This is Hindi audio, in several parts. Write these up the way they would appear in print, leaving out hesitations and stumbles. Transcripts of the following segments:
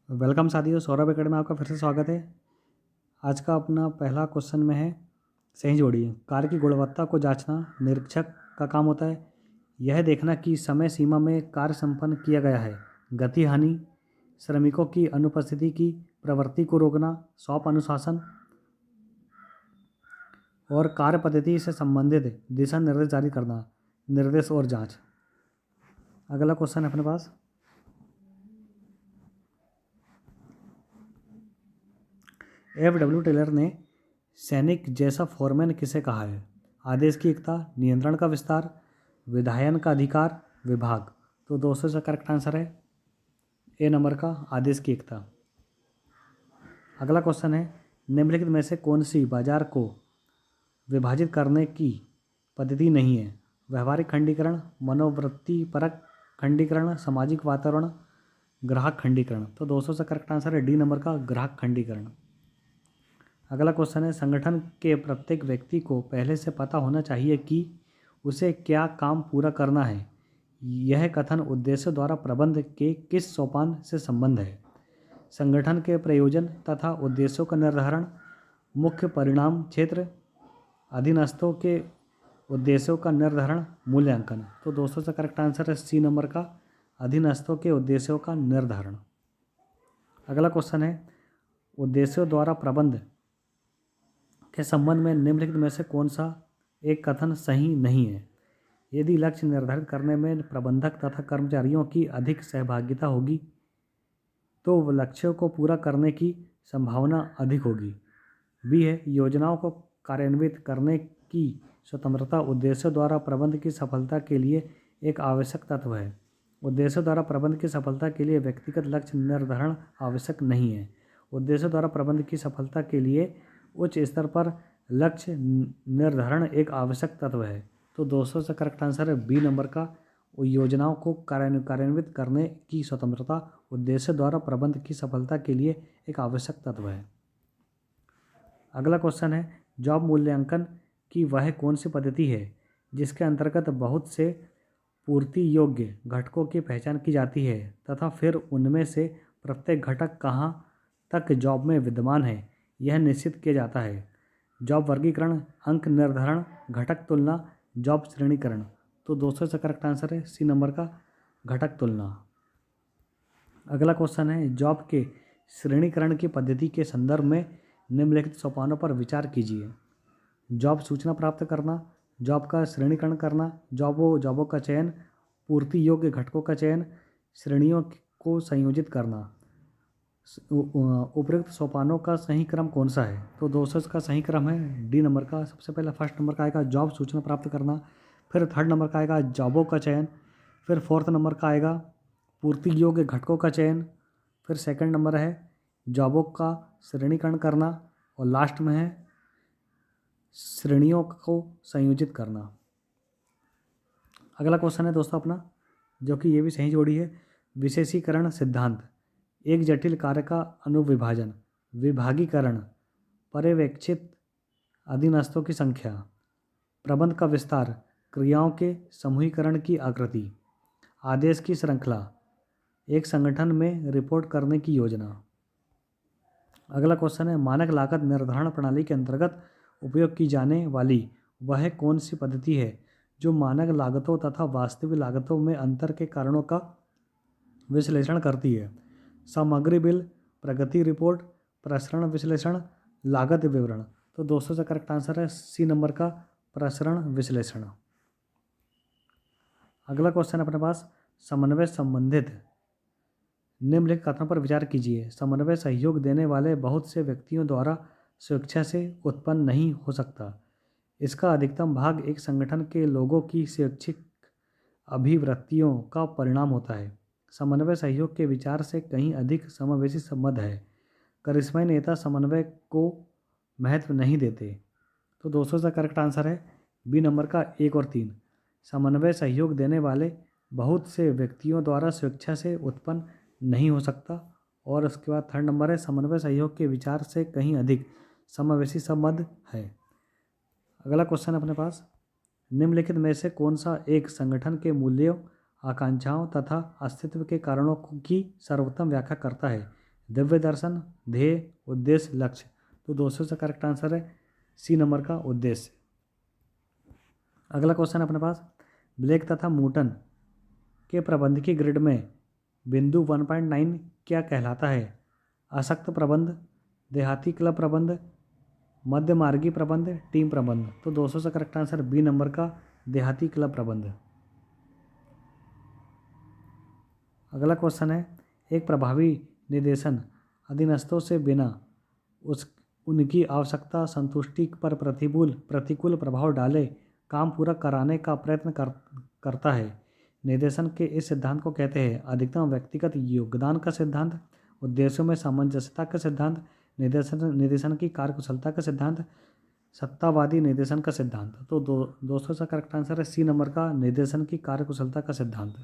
वेलकम साथियों, सौरभ एकेडमी में आपका फिर से स्वागत है। आज का अपना पहला क्वेश्चन में है, सही जोड़िए। कार्य की गुणवत्ता को जांचना निरीक्षक का काम होता है। यह देखना कि समय सीमा में कार्य संपन्न किया गया है। गति हानि, श्रमिकों की अनुपस्थिति की प्रवृत्ति को रोकना, शॉप अनुशासन और कार्य पद्धति से संबंधित दिशा निर्देश जारी करना, निर्देश और जाँच। अगला क्वेश्चन है अपने पास, F.W. टेलर ने सैनिक जैसा फोरमैन किसे कहा है? आदेश की एकता, नियंत्रण का विस्तार, विधायन का अधिकार, विभाग। तो दोस्तों से करेक्ट आंसर है ए नंबर का, आदेश की एकता। अगला क्वेश्चन है, निम्नलिखित में से कौन सी बाजार को विभाजित करने की पद्धति नहीं है? व्यवहारिक खंडीकरण, मनोवृत्ति परक खंडीकरण, सामाजिक वातावरण, ग्राहक खंडीकरण। तो दोस्तों से करेक्ट आंसर है डी नंबर का, ग्राहक खंडीकरण। अगला क्वेश्चन है, संगठन के प्रत्येक व्यक्ति को पहले से पता होना चाहिए कि उसे क्या काम पूरा करना है। यह कथन उद्देश्य द्वारा प्रबंध के किस सोपान से संबंध है? संगठन के प्रयोजन तथा उद्देश्यों का निर्धारण, मुख्य परिणाम क्षेत्र, अधीनस्थों के उद्देश्यों का निर्धारण, मूल्यांकन। तो दोस्तों से करेक्ट आंसर है सी नंबर का, अधीनस्थों के उद्देश्यों का निर्धारण। अगला क्वेश्चन है, उद्देश्यों द्वारा प्रबंध के संबंध में निम्नलिखित में से कौन सा एक कथन सही नहीं है? यदि लक्ष्य निर्धारित करने में प्रबंधक तथा कर्मचारियों की अधिक सहभागिता होगी तो लक्ष्यों को पूरा करने की संभावना अधिक होगी। बी है, योजनाओं को कार्यान्वित करने की स्वतंत्रता उद्देश्यों द्वारा प्रबंध की सफलता के लिए एक आवश्यक तत्व है। उद्देश्यों द्वारा प्रबंध की सफलता के लिए व्यक्तिगत लक्ष्य निर्धारण आवश्यक नहीं है। उद्देश्यों द्वारा प्रबंध की सफलता के लिए उच्च स्तर पर लक्ष्य निर्धारण एक आवश्यक तत्व है। तो दोस्तों से करेक्ट आंसर है बी नंबर का, योजनाओं को कार्यान्वित करने की स्वतंत्रता उद्देश्य द्वारा प्रबंध की सफलता के लिए एक आवश्यक तत्व है। अगला क्वेश्चन है, जॉब मूल्यांकन की वह कौन सी पद्धति है जिसके अंतर्गत बहुत से पूर्ति योग्य घटकों की पहचान की जाती है तथा फिर उनमें से प्रत्येक घटक कहाँ तक जॉब में विद्यमान है यह निश्चित किया जाता है? जॉब वर्गीकरण, अंक निर्धारण, घटक तुलना, जॉब श्रेणीकरण। तो दोस्तों से करेक्ट आंसर है सी नंबर का, घटक तुलना। अगला क्वेश्चन है, जॉब के श्रेणीकरण की पद्धति के संदर्भ में निम्नलिखित सोपानों पर विचार कीजिए। जॉब सूचना प्राप्त करना, जॉब का श्रेणीकरण करना, जॉबों का चयन, पूर्ति योग्य घटकों का चयन, श्रेणियों को संयोजित करना। उपयुक्त सोपानों का सही क्रम कौन सा है? तो दोस्तों का सही क्रम है डी नंबर का। सबसे पहले फर्स्ट नंबर का आएगा जॉब सूचना प्राप्त करना, फिर थर्ड नंबर का आएगा जॉबों का चयन, फिर फोर्थ नंबर का आएगा पूर्ति योग्य घटकों का चयन, फिर सेकंड नंबर है जॉबों का श्रेणीकरण करना और लास्ट में है श्रेणियों को संयोजित करना। अगला क्वेश्चन है दोस्तों अपना, जो कि ये भी सही जोड़ी है, विशेषीकरण सिद्धांत। एक जटिल कार्य का अनुविभाजन, विभागीकरण, पर्यवेक्षित अधीनस्थों की संख्या, प्रबंध का विस्तार, क्रियाओं के समूहीकरण की आकृति, आदेश की श्रृंखला, एक संगठन में रिपोर्ट करने की योजना। अगला क्वेश्चन है, मानक लागत निर्धारण प्रणाली के अंतर्गत उपयोग की जाने वाली वह कौन सी पद्धति है जो मानक लागतों तथा वास्तविक लागतों में अंतर के कारणों का विश्लेषण करती है? सामग्री बिल, प्रगति रिपोर्ट, प्रसरण विश्लेषण, लागत विवरण। तो दोस्तों से करेक्ट आंसर है सी नंबर का, प्रसरण विश्लेषण। अगला क्वेश्चन अपने पास, समन्वय संबंधित निम्नलिखित कथनों पर विचार कीजिए। समन्वय सहयोग देने वाले बहुत से व्यक्तियों द्वारा स्वेच्छा से उत्पन्न नहीं हो सकता। इसका अधिकतम भाग एक संगठन के लोगों की स्वैच्छिक अभिवृत्तियों का परिणाम होता है। समन्वय सहयोग के विचार से कहीं अधिक समावेशी संबंध है। करिश्माई नेता समन्वय को महत्व नहीं देते। तो दोस्तों का करेक्ट आंसर है बी नंबर का, 1 और 3। समन्वय सहयोग देने वाले बहुत से व्यक्तियों द्वारा स्वेच्छा से उत्पन्न नहीं हो सकता। और उसके बाद थर्ड नंबर है, समन्वय सहयोग के विचार से कहीं अधिक समावेशी संबंध है। अगला क्वेश्चन अपने पास, निम्नलिखित में से कौन सा एक संगठन के मूल्यों, आकांक्षाओं तथा अस्तित्व के कारणों की सर्वोत्तम व्याख्या करता है? दिव्य दर्शन, ध्येय, उद्देश्य, लक्ष्य। तो दोस्तों इसका करेक्ट आंसर है सी नंबर का उद्देश्य। अगला क्वेश्चन अपने पास, ब्लेक तथा मूटन के प्रबंधकीय ग्रिड में बिंदु 1.9 क्या कहलाता है? आसक्त प्रबंध, देहाती क्लब प्रबंध, मध्य मार्गी प्रबंध, टीम प्रबंध। तो दोस्तों से करेक्ट आंसर बी नंबर का देहाती क्लब प्रबंध। अगला क्वेश्चन है, एक प्रभावी निदेशन अधीनस्थों से बिना उनकी आवश्यकता संतुष्टि पर प्रतिकूल प्रभाव डाले काम पूरा कराने का प्रयत्न करता है। निदेशन के इस सिद्धांत को कहते हैं अधिकतम व्यक्तिगत योगदान का सिद्धांत, उद्देश्यों में सामंजस्यता का सिद्धांत, निदेशन की कार्यकुशलता का सिद्धांत, सत्तावादी निदेशन का सिद्धांत। तो दोस्तों का करेक्ट आंसर है सी नंबर का निदेशन की कार्यकुशलता का सिद्धांत।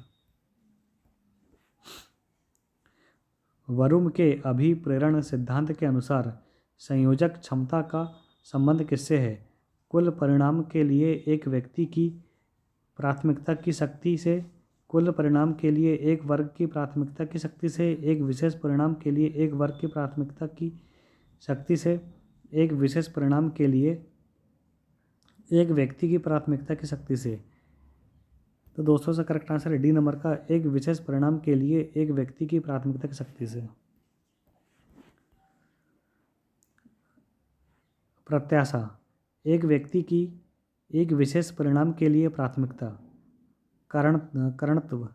वरुम के अभिप्रेरण सिद्धांत के अनुसार संयोजक क्षमता का संबंध किससे है? कुल परिणाम के लिए एक व्यक्ति की प्राथमिकता की शक्ति से, कुल परिणाम के लिए एक वर्ग की प्राथमिकता की शक्ति से, एक विशेष परिणाम के लिए एक वर्ग की प्राथमिकता की शक्ति से, एक विशेष परिणाम के लिए एक व्यक्ति की प्राथमिकता की शक्ति से। तो दोस्तों से करेक्ट आंसर है डी नंबर का एक विशेष परिणाम के लिए एक व्यक्ति की प्राथमिकता की शक्ति से। प्रत्याशा, एक व्यक्ति की एक विशेष परिणाम के लिए प्राथमिकता। कारणत्व,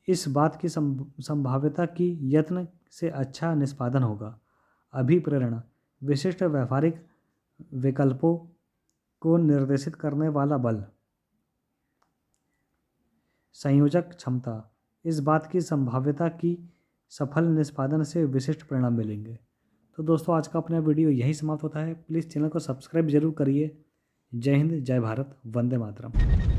इस बात की संभाव्यता की यत्न से अच्छा निष्पादन होगा। अभिप्रेरण, विशिष्ट व्यावहारिक विकल्पों को निर्देशित करने वाला बल। संयोजक क्षमता, इस बात की संभाव्यता की सफल निष्पादन से विशिष्ट परिणाम मिलेंगे। तो दोस्तों आज का अपना वीडियो यहीं समाप्त होता है। प्लीज़ चैनल को सब्सक्राइब जरूर करिए। जय हिंद, जय भारत, वंदे मातरम।